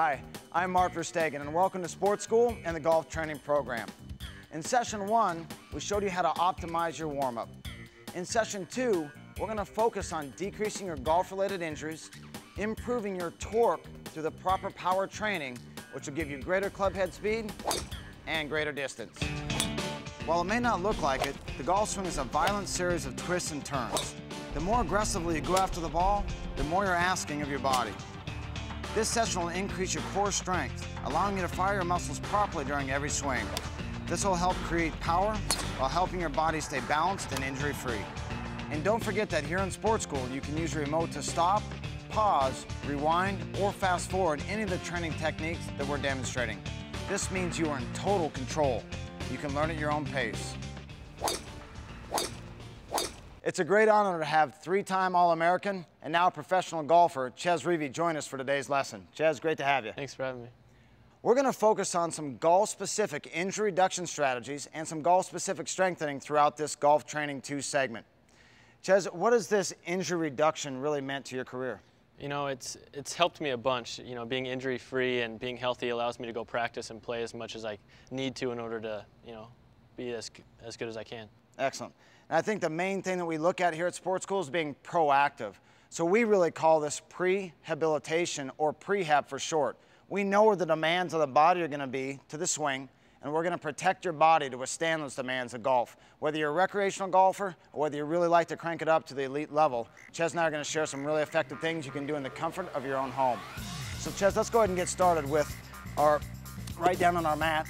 Hi, I'm Mark Verstegen, and welcome to Sports School and the Golf Training Program. In Session 1, we showed you how to optimize your warm-up. In Session 2, we're going to focus on decreasing your golf-related injuries, improving your torque through the proper power training, which will give you greater club head speed and greater distance. While it may not look like it, the golf swing is a violent series of twists and turns. The more aggressively you go after the ball, the more you're asking of your body. This session will increase your core strength, allowing you to fire your muscles properly during every swing. This will help create power while helping your body stay balanced and injury-free. And don't forget that here in Sports School, you can use your remote to stop, pause, rewind, or fast forward any of the training techniques that we're demonstrating. This means you are in total control. You can learn at your own pace. It's a great honor to have three-time All-American and now professional golfer, Ches Reavie, join us for today's lesson. Ches, great to have you. Thanks for having me. We're going to focus on some golf-specific injury reduction strategies and some golf-specific strengthening throughout this Golf Training 2 segment. Ches, what has this injury reduction really meant to your career? You know, it's helped me a bunch. You know, being injury-free and being healthy allows me to go practice and play as much as I need to in order to, you know, be as good as I can. Excellent. And I think the main thing that we look at here at Sports School is being proactive. So we really call this prehabilitation, or prehab for short. We know where the demands of the body are going to be to the swing, and we're going to protect your body to withstand those demands of golf. Whether you're a recreational golfer or whether you really like to crank it up to the elite level, Ches and I are going to share some really effective things you can do in the comfort of your own home. So Ches, let's go ahead and get started with our right down on our mat.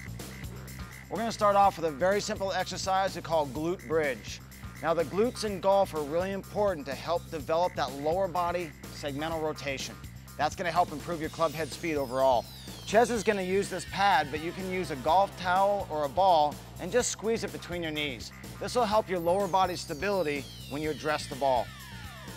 We're going to start off with a very simple exercise we call glute bridge. Now the glutes in golf are really important to help develop that lower body segmental rotation. That's going to help improve your club head speed overall. Ches is going to use this pad, but you can use a golf towel or a ball and just squeeze it between your knees. This will help your lower body stability when you address the ball.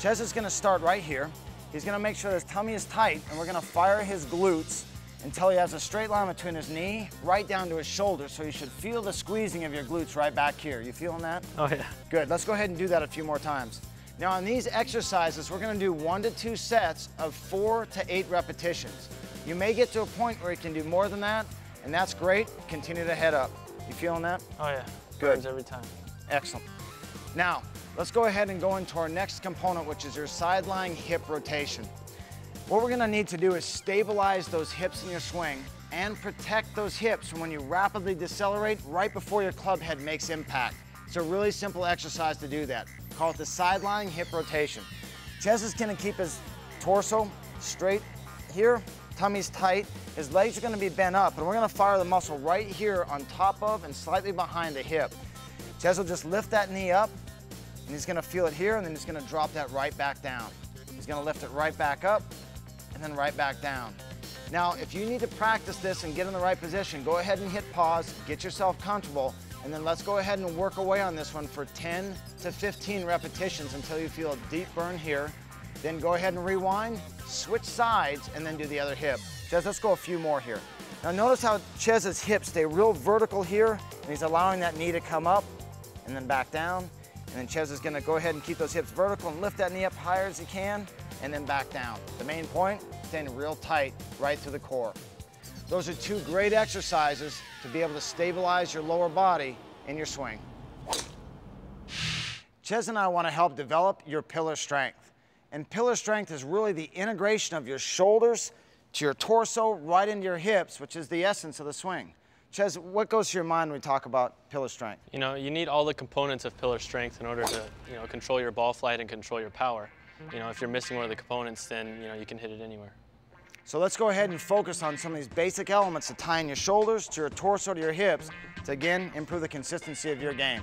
Ches is going to start right here. He's going to make sure his tummy is tight, and we're going to fire his glutes until he has a straight line between his knee right down to his shoulder, so you should feel the squeezing of your glutes right back here. You feeling that? Oh yeah. Good, let's go ahead and do that a few more times. Now on these exercises, we're gonna do 1 to 2 sets of 4 to 8 repetitions. You may get to a point where you can do more than that, and that's great. Continue to head up. You feeling that? Oh yeah. Good. Burns every time. Excellent. Now, let's go ahead and go into our next component, which is your sideline hip rotation. What we're gonna need to do is stabilize those hips in your swing and protect those hips from when you rapidly decelerate right before your club head makes impact. It's a really simple exercise to do that. Call it the sideline hip rotation. Ches is gonna keep his torso straight here, tummy's tight, his legs are gonna be bent up, and we're gonna fire the muscle right here on top of and slightly behind the hip. Ches will just lift that knee up, and he's gonna feel it here, and then he's gonna drop that right back down. He's gonna lift it right back up, and then right back down. Now, if you need to practice this and get in the right position, go ahead and hit pause, get yourself comfortable, and then let's go ahead and work away on this one for 10 to 15 repetitions until you feel a deep burn here. Then go ahead and rewind, switch sides, and then do the other hip. Ches, let's go a few more here. Now notice how Ches's hips stay real vertical here, and he's allowing that knee to come up and then back down. And then Ches is gonna go ahead and keep those hips vertical and lift that knee up higher as he can, and then back down. The main point, staying real tight right through the core. Those are 2 great exercises to be able to stabilize your lower body in your swing. Ches and I want to help develop your pillar strength. And pillar strength is really the integration of your shoulders to your torso right into your hips, which is the essence of the swing. Ches, what goes to your mind when we talk about pillar strength? You know, you need all the components of pillar strength in order to, you know, control your ball flight and control your power. You know, if you're missing one of the components, then, you know, you can hit it anywhere. So let's go ahead and focus on some of these basic elements to tying your shoulders to your torso to your hips to, again, improve the consistency of your game.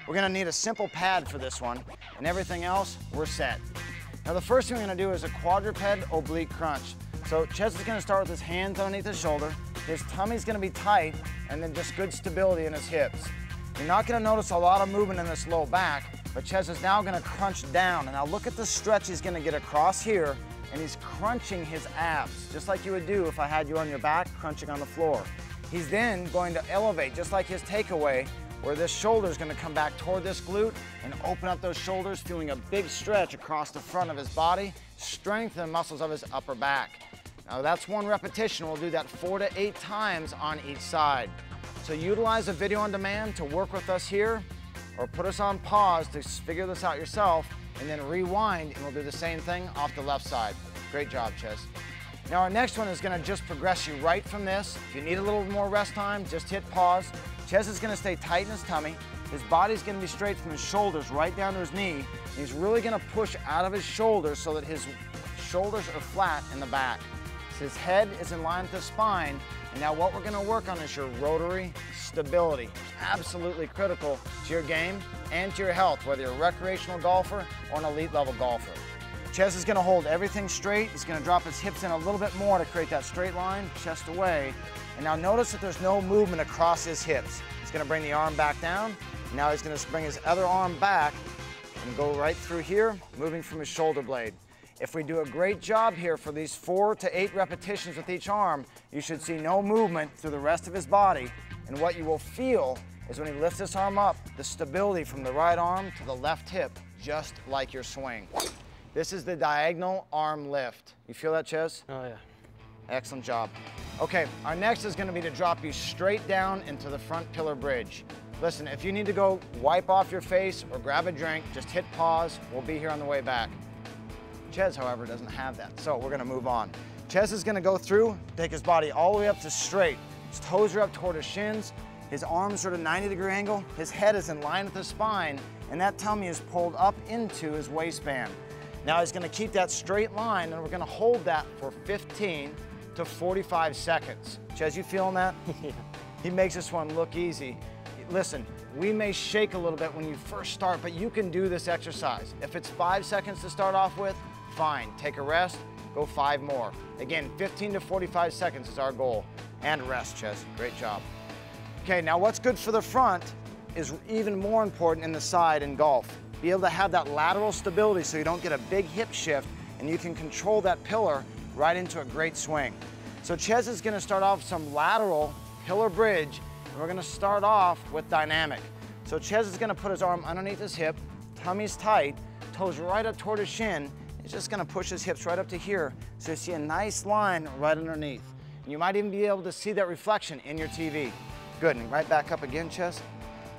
We're gonna need a simple pad for this one, and everything else, we're set. Now the first thing we're gonna do is a quadruped oblique crunch. So Ches is gonna start with his hands underneath his shoulder, his tummy's gonna be tight, and then just good stability in his hips. You're not gonna notice a lot of movement in this low back, but Ches is now gonna crunch down, and now look at the stretch he's gonna get across here, and he's crunching his abs, just like you would do if I had you on your back, crunching on the floor. He's then going to elevate, just like his takeaway, where this shoulder is gonna come back toward this glute and open up those shoulders, feeling a big stretch across the front of his body, strengthen the muscles of his upper back. Now that's 1 repetition. We'll do that 4 to 8 times on each side. So utilize a video on demand to work with us here, or put us on pause to figure this out yourself, and then rewind, and we'll do the same thing off the left side. Great job, Ches. Now our next one is gonna just progress you right from this. If you need a little more rest time, just hit pause. Ches is gonna stay tight in his tummy. His body's gonna be straight from his shoulders right down to his knee. And he's really gonna push out of his shoulders so that his shoulders are flat in the back. So his head is in line with the spine. And now what we're gonna work on is your rotary stability. Absolutely critical to your game and to your health, whether you're a recreational golfer or an elite level golfer. Ches is gonna hold everything straight. He's gonna drop his hips in a little bit more to create that straight line, chest away. And now notice that there's no movement across his hips. He's gonna bring the arm back down. Now he's gonna bring his other arm back and go right through here, moving from his shoulder blade. If we do a great job here for these 4 to 8 repetitions with each arm, you should see no movement through the rest of his body. And what you will feel is when he lifts this arm up, the stability from the right arm to the left hip, just like your swing. This is the diagonal arm lift. You feel that, Ches? Oh, yeah. Excellent job. Okay, our next is gonna be to drop you straight down into the front pillar bridge. Listen, if you need to go wipe off your face or grab a drink, just hit pause. We'll be here on the way back. Ches, however, doesn't have that, so we're gonna move on. Ches is gonna go through, take his body all the way up to straight. His toes are up toward his shins, his arms are at a 90-degree angle, his head is in line with the spine, and that tummy is pulled up into his waistband. Now he's gonna keep that straight line, and we're gonna hold that for 15 to 45 seconds. Ches, you feeling that? Yeah. He makes this one look easy. Listen, we may shake a little bit when you first start, but you can do this exercise. If it's 5 seconds to start off with, fine. Take a rest, go 5 more. Again, 15 to 45 seconds is our goal. And rest, Ches. Great job. Okay, now what's good for the front is even more important in the side in golf. Be able to have that lateral stability so you don't get a big hip shift and you can control that pillar right into a great swing. So Ches is gonna start off some lateral pillar bridge, and we're gonna start off with dynamic. So Ches is gonna put his arm underneath his hip, tummy's tight, toes right up toward his shin. He's just gonna push his hips right up to here so you see a nice line right underneath. And you might even be able to see that reflection in your TV. Good, and right back up again, Ches.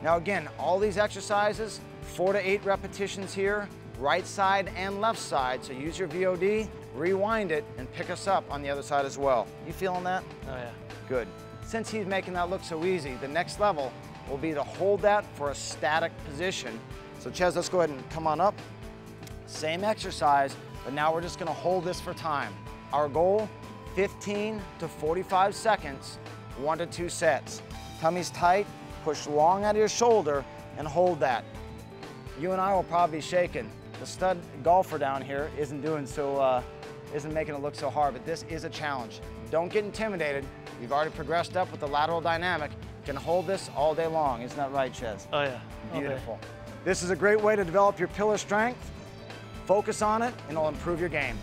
Now again, all these exercises, 4 to 8 repetitions here, right side and left side. So use your VOD, rewind it, and pick us up on the other side as well. You feeling that? Oh, yeah. Good. Since he's making that look so easy, the next level will be to hold that for a static position. So Ches, let's go ahead and come on up. Same exercise, but now we're just gonna hold this for time. Our goal, 15 to 45 seconds, 1 to 2 sets. Tummy's tight, push long out of your shoulder, and hold that. You and I will probably be shaking. The stud golfer down here isn't making it look so hard, but this is a challenge. Don't get intimidated. You've already progressed up with the lateral dynamic. You can hold this all day long. Isn't that right, Ches? Oh, yeah. Beautiful. Okay. This is a great way to develop your pillar strength. Focus on it, and it'll improve your game.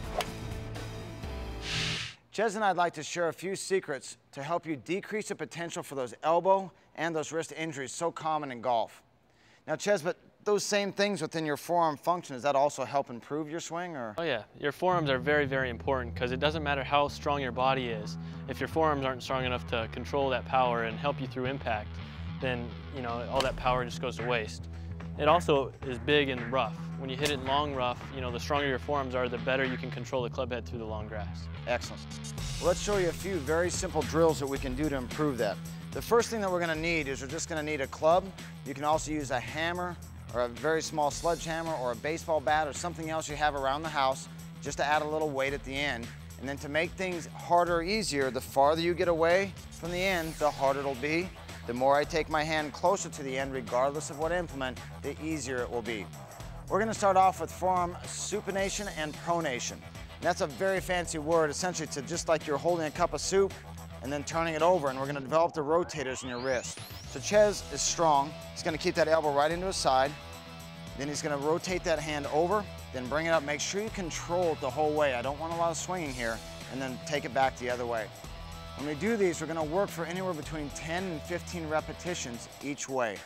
Ches and I'd like to share a few secrets to help you decrease the potential for those elbow and those wrist injuries so common in golf. Now, Ches, but those same things within your forearm function, does that also help improve your swing, or? Oh yeah, your forearms are very, very important because it doesn't matter how strong your body is. If your forearms aren't strong enough to control that power and help you through impact, then all that power just goes to waste. It also is big and rough. When you hit it in long rough, the stronger your forearms are, the better you can control the club head through the long grass. Excellent. Well, let's show you a few very simple drills that we can do to improve that. The first thing that we're gonna need is we're just gonna need a club. You can also use a hammer or a very small sledgehammer or a baseball bat or something else you have around the house just to add a little weight at the end. And then to make things harder or easier, the farther you get away from the end, the harder it'll be. The more I take my hand closer to the end, regardless of what implement, the easier it will be. We're gonna start off with forearm supination and pronation. And that's a very fancy word, essentially to just like you're holding a cup of soup and then turning it over, and we're gonna develop the rotators in your wrist. So Ches is strong. He's gonna keep that elbow right into his side. Then he's gonna rotate that hand over, then bring it up. Make sure you control it the whole way. I don't want a lot of swinging here, and then take it back the other way. When we do these, we're gonna work for anywhere between 10 and 15 repetitions each way.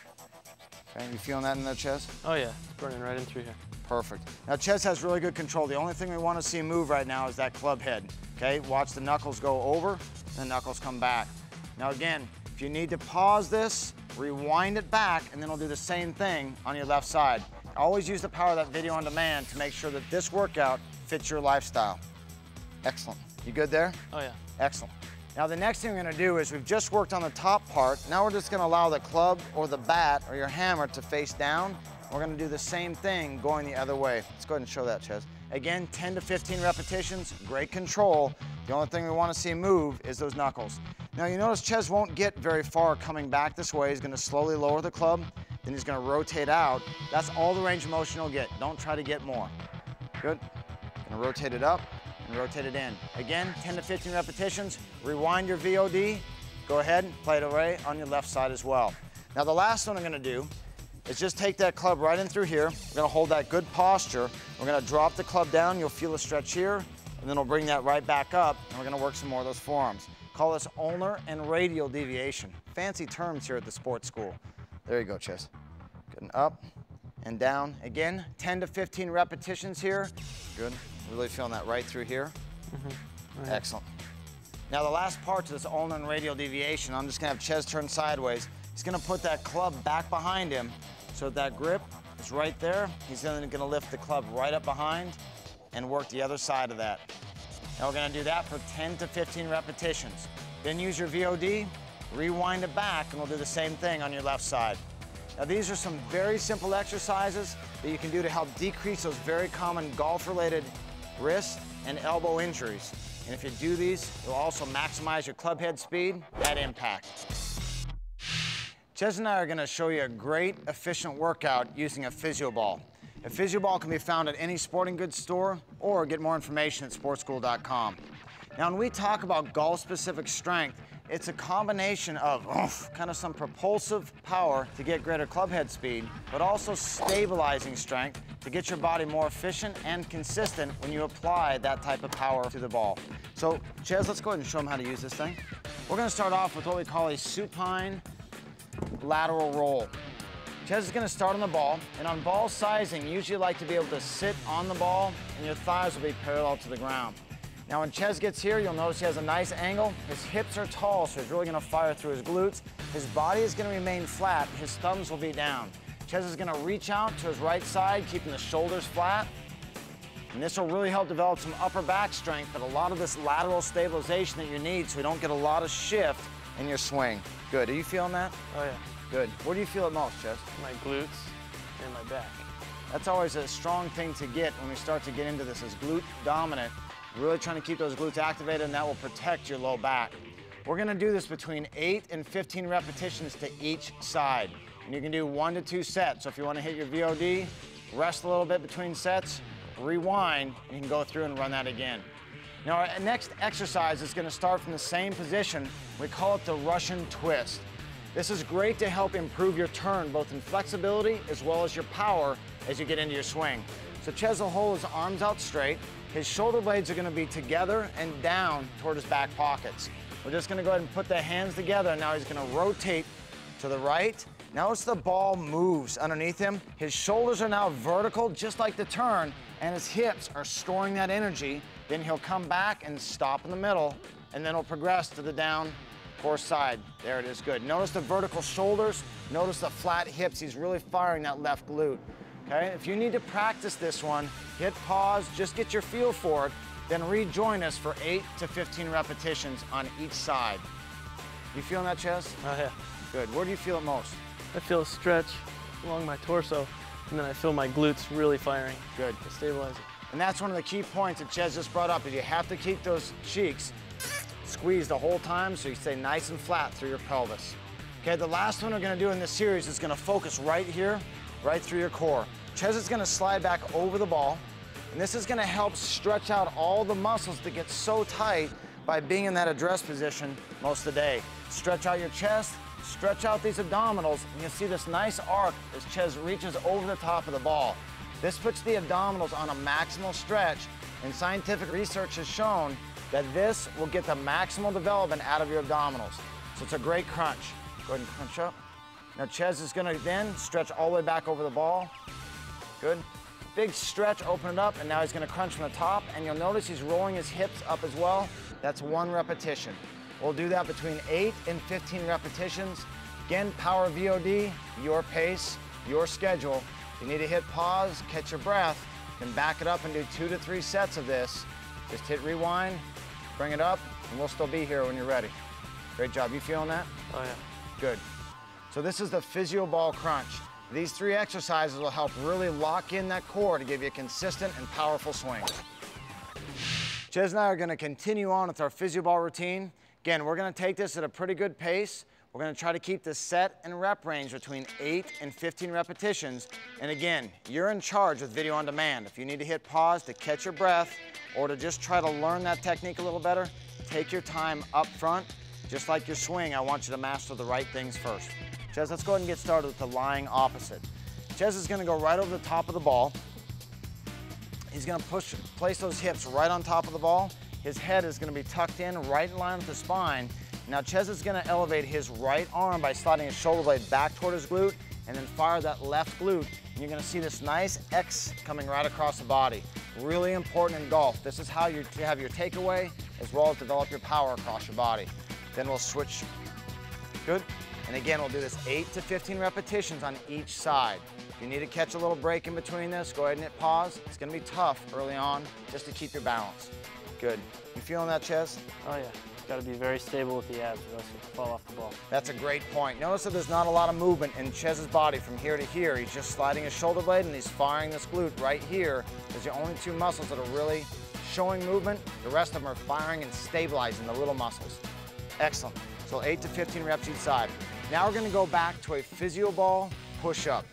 Okay, you feeling that in there, Ches? Oh yeah, it's burning right in through here. Perfect. Now Ches has really good control. The only thing we want to see move right now is that club head. Okay, watch the knuckles go over, and the knuckles come back. Now again, if you need to pause this, rewind it back, and then we'll do the same thing on your left side. Always use the power of that video on demand to make sure that this workout fits your lifestyle. Excellent. You good there? Oh yeah. Excellent. Now the next thing we're gonna do is we've just worked on the top part. Now we're just gonna allow the club or the bat or your hammer to face down. We're gonna do the same thing going the other way. Let's go ahead and show that, Ches. Again, 10 to 15 repetitions, great control. The only thing we wanna see move is those knuckles. Now you notice Ches won't get very far coming back this way. He's gonna slowly lower the club, then he's gonna rotate out. That's all the range of motion he'll get. Don't try to get more. Good. Gonna rotate it up and rotate it in. Again, 10 to 15 repetitions. Rewind your VOD. Go ahead and play it away on your left side as well. Now the last one I'm gonna do is just take that club right in through here. We're gonna hold that good posture. We're gonna drop the club down. You'll feel a stretch here, and then we'll bring that right back up, and we're gonna work some more of those forearms. Call this ulnar and radial deviation. Fancy terms here at the sports school. There you go, Ches. Good, and up and down. Again, 10 to 15 repetitions here. Good, really feeling that right through here. Right. Excellent. Now the last part to this ulnar and radial deviation, I'm just gonna have Ches turn sideways. He's gonna put that club back behind him so that grip is right there. He's then gonna lift the club right up behind and work the other side of that. Now we're gonna do that for 10 to 15 repetitions. Then use your VOD, rewind it back, and we'll do the same thing on your left side. Now these are some very simple exercises that you can do to help decrease those very common golf-related wrist and elbow injuries. And if you do these, you'll also maximize your club head speed at impact. Ches and I are gonna show you a great, efficient workout using a physio ball. A physio ball can be found at any sporting goods store or get more information at sportskool.com. Now, when we talk about golf-specific strength, it's a combination of kind of some propulsive power to get greater club head speed, but also stabilizing strength to get your body more efficient and consistent when you apply that type of power to the ball. So, Ches, let's go ahead and show them how to use this thing. We're gonna start off with what we call a supine lateral roll. Ches is gonna start on the ball, and on ball sizing, you usually like to be able to sit on the ball, and your thighs will be parallel to the ground. Now when Ches gets here, you'll notice he has a nice angle. His hips are tall, so he's really gonna fire through his glutes. His body is gonna remain flat. His thumbs will be down. Ches is gonna reach out to his right side, keeping the shoulders flat. And this will really help develop some upper back strength, but a lot of this lateral stabilization that you need so you don't get a lot of shift in your swing. Good, are you feeling that? Oh yeah. Good. Where do you feel it most, Ches? My glutes and my back. That's always a strong thing to get when we start to get into this, is glute dominant. Really trying to keep those glutes activated, and that will protect your low back. We're gonna do this between 8 and 15 repetitions to each side. And you can do 1 to 2 sets. So if you wanna hit your VOD, rest a little bit between sets, rewind, and you can go through and run that again. Now our next exercise is gonna start from the same position. We call it the Russian twist. This is great to help improve your turn, both in flexibility as well as your power as you get into your swing. So Ches will hold his arms out straight. His shoulder blades are gonna be together and down toward his back pockets. We're just gonna go ahead and put the hands together, and now he's gonna rotate to the right. Notice the ball moves underneath him. His shoulders are now vertical, just like the turn, and his hips are storing that energy. Then he'll come back and stop in the middle, and then he'll progress to the down course side. There it is, good. Notice the vertical shoulders, notice the flat hips. He's really firing that left glute. Okay, if you need to practice this one, hit pause, just get your feel for it, then rejoin us for 8 to 15 repetitions on each side. You feeling that, Ches? Oh yeah. Good. Where do you feel it most? I feel a stretch along my torso, and then I feel my glutes really firing. Good. To stabilize it. And that's one of the key points that Ches just brought up, is you have to keep those cheeks squeezed the whole time so you stay nice and flat through your pelvis. Okay, the last one we're gonna do in this series is gonna focus right here, right through your core. Ches is gonna slide back over the ball, and this is gonna help stretch out all the muscles that get so tight by being in that address position most of the day. Stretch out your chest, stretch out these abdominals, and you'll see this nice arc as Ches reaches over the top of the ball. This puts the abdominals on a maximal stretch, and scientific research has shown that this will get the maximal development out of your abdominals. So it's a great crunch. Go ahead and crunch up. Now Ches is gonna then stretch all the way back over the ball. Good. Big stretch, open it up, and now he's gonna crunch from the top, and you'll notice he's rolling his hips up as well. That's 1 repetition. We'll do that between 8 and 15 repetitions. Again, power VOD, your pace, your schedule. If you need to hit pause, catch your breath, then back it up and do 2 to 3 sets of this. Just hit rewind, bring it up, and we'll still be here when you're ready. Great job. You feeling that? Oh yeah. Good. So this is the physio ball crunch. These 3 exercises will help really lock in that core to give you a consistent and powerful swing. Ches and I are gonna continue on with our physio ball routine. Again, we're gonna take this at a pretty good pace. We're gonna try to keep the set and rep range between 8 and 15 repetitions. And again, you're in charge with video on demand. If you need to hit pause to catch your breath or to just try to learn that technique a little better, take your time up front. Just like your swing, I want you to master the right things first. Ches, let's go ahead and get started with the lying opposite. Ches is gonna go right over the top of the ball. He's gonna place those hips right on top of the ball. His head is gonna be tucked in right in line with the spine. Now Ches is gonna elevate his right arm by sliding his shoulder blade back toward his glute and then fire that left glute. And you're gonna see this nice X coming right across the body. Really important in golf. This is how you have your takeaway as well as develop your power across your body. Then we'll switch. Good. And again, we'll do this 8 to 15 repetitions on each side. If you need to catch a little break in between this, go ahead and hit pause. It's gonna be tough early on just to keep your balance. Good. You feeling that, Ches? Oh yeah. Got to be very stable with the abs or else you'll fall off the ball. That's a great point. Notice that there's not a lot of movement in Ches's body from here to here. He's just sliding his shoulder blade and he's firing this glute right here. There's the only 2 muscles that are really showing movement. The rest of them are firing and stabilizing the little muscles. Excellent. So 8 to 15 reps each side. Now we're gonna go back to a physio ball push-up.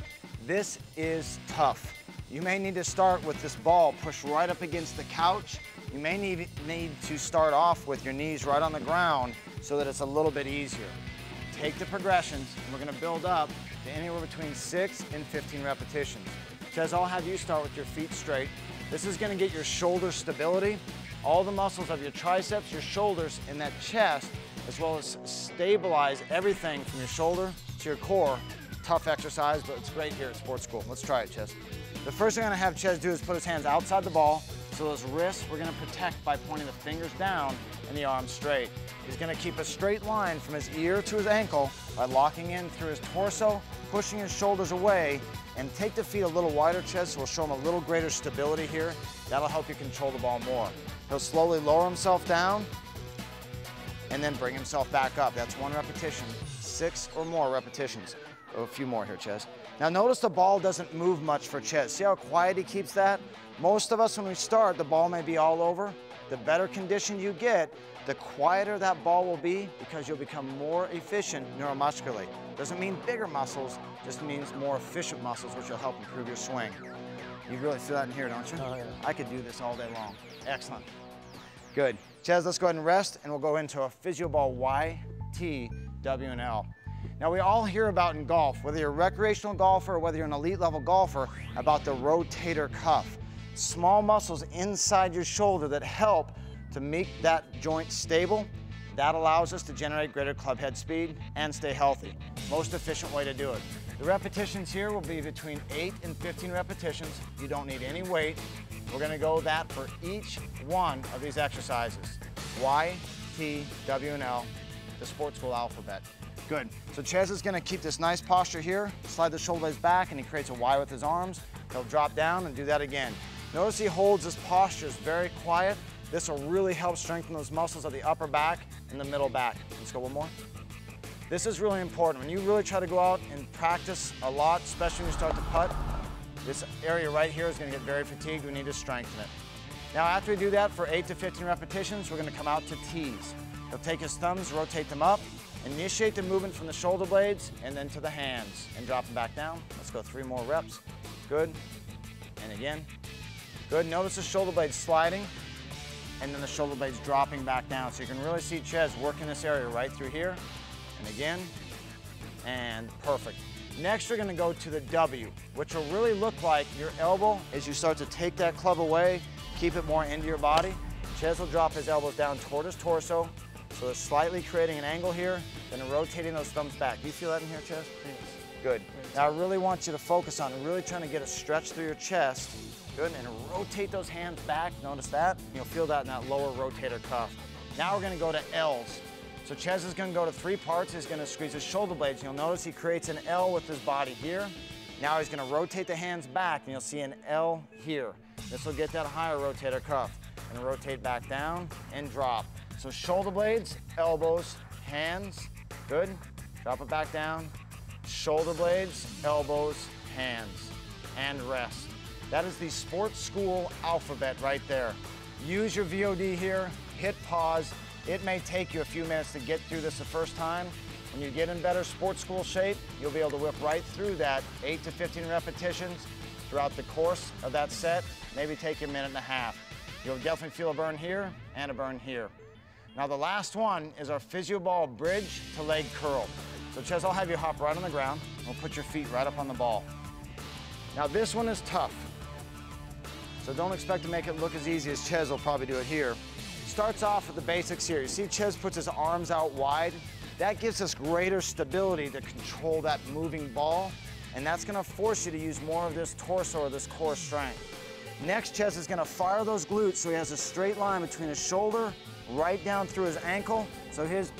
This is tough. You may need to start with this ball pushed right up against the couch. You may need to start off with your knees right on the ground so that it's a little bit easier. Take the progressions and we're gonna build up to anywhere between 6 and 15 repetitions. Ches, I'll have you start with your feet straight. This is gonna get your shoulder stability, all the muscles of your triceps, your shoulders, and that chest, as well as stabilize everything from your shoulder to your core. Tough exercise, but it's great here at Sports School. Let's try it, Ches. The first thing I'm gonna have Ches do is put his hands outside the ball. So those wrists we're gonna protect by pointing the fingers down and the arms straight. He's gonna keep a straight line from his ear to his ankle by locking in through his torso, pushing his shoulders away, and take the feet a little wider, Ches, so we'll show him a little greater stability here. That'll help you control the ball more. He'll slowly lower himself down and then bring himself back up. That's 1 repetition, 6 or more repetitions. A few more here, Ches. Now notice the ball doesn't move much for Ches. See how quiet he keeps that? Most of us, when we start, the ball may be all over. The better condition you get, the quieter that ball will be because you'll become more efficient neuromuscularly. Doesn't mean bigger muscles, just means more efficient muscles, which will help improve your swing. You really feel that in here, don't you? Oh, yeah. I could do this all day long. Excellent. Good. Ches, let's go ahead and rest, and we'll go into a physio ball Y, T, W, and L. Now, we all hear about in golf, whether you're a recreational golfer or whether you're an elite level golfer, about the rotator cuff. Small muscles inside your shoulder that help to make that joint stable. That allows us to generate greater club head speed and stay healthy. Most efficient way to do it. The repetitions here will be between 8 and 15 repetitions. You don't need any weight. We're gonna go that for each one of these exercises. Y, T, W, and L, the Sports School alphabet. Good. So Ches is gonna keep this nice posture here, slide the shoulder blades back, and he creates a Y with his arms. He'll drop down and do that again. Notice he holds his postures very quiet. This will really help strengthen those muscles of the upper back and the middle back. Let's go one more. This is really important. When you really try to go out and practice a lot, especially when you start to putt, this area right here is gonna get very fatigued. We need to strengthen it. Now, after we do that for 8 to 15 repetitions, we're gonna come out to T's. He'll take his thumbs, rotate them up, initiate the movement from the shoulder blades, and then to the hands, and drop them back down. Let's go 3 more reps. Good, and again. Good, notice the shoulder blades sliding, and then the shoulder blades dropping back down. So you can really see Ches working this area right through here, and again, and perfect. Next, you're gonna go to the W, which will really look like your elbow as you start to take that club away, keep it more into your body. Ches will drop his elbows down toward his torso, so they're slightly creating an angle here, then rotating those thumbs back. Do you feel that in here, Ches? Yes. Good. Now I really want you to focus on really trying to get a stretch through your chest Good, and rotate those hands back. Notice that? You'll feel that in that lower rotator cuff. Now we're gonna go to L's. So Ches is gonna go to 3 parts. He's gonna squeeze his shoulder blades. You'll notice he creates an L with his body here. Now he's gonna rotate the hands back, and you'll see an L here. This will get that higher rotator cuff. And rotate back down and drop. So shoulder blades, elbows, hands. Good. Drop it back down. Shoulder blades, elbows, hands, and rest. That is the sports school alphabet right there. Use your VOD here, hit pause. It may take you a few minutes to get through this the first time. When you get in better sports school shape, you'll be able to whip right through that 8 to 15 repetitions throughout the course of that set. Maybe take you a minute and a half. You'll definitely feel a burn here and a burn here. Now the last one is our physio ball bridge to leg curl. So Ches, I'll have you hop right on the ground. We'll put your feet right up on the ball. Now this one is tough. So don't expect to make it look as easy as Ches will probably do it here. Starts off with the basics here. You see Ches puts his arms out wide. That gives us greater stability to control that moving ball, and that's gonna force you to use more of this torso or this core strength. Next, Ches is gonna fire those glutes so he has a straight line between his shoulder, right down through his ankle. So his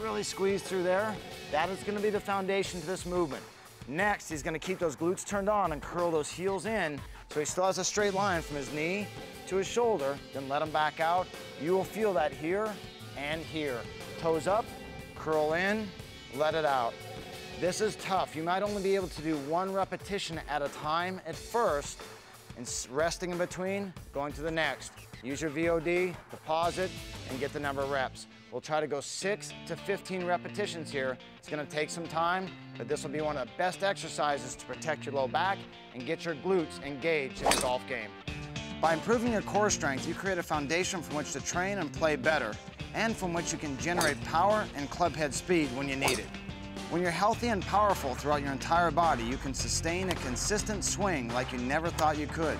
really squeeze through there. That is gonna be the foundation to this movement. Next, he's gonna keep those glutes turned on and curl those heels in so he still has a straight line from his knee to his shoulder, then let him back out. You will feel that here and here. Toes up, curl in, let it out. This is tough. You might only be able to do 1 repetition at a time at first, and resting in between, going to the next. Use your VOD to pause it and get the number of reps. We'll try to go 6 to 15 repetitions here. It's gonna take some time, but this will be one of the best exercises to protect your low back and get your glutes engaged in the golf game. By improving your core strength, you create a foundation from which to train and play better, and from which you can generate power and clubhead speed when you need it. When you're healthy and powerful throughout your entire body, you can sustain a consistent swing like you never thought you could.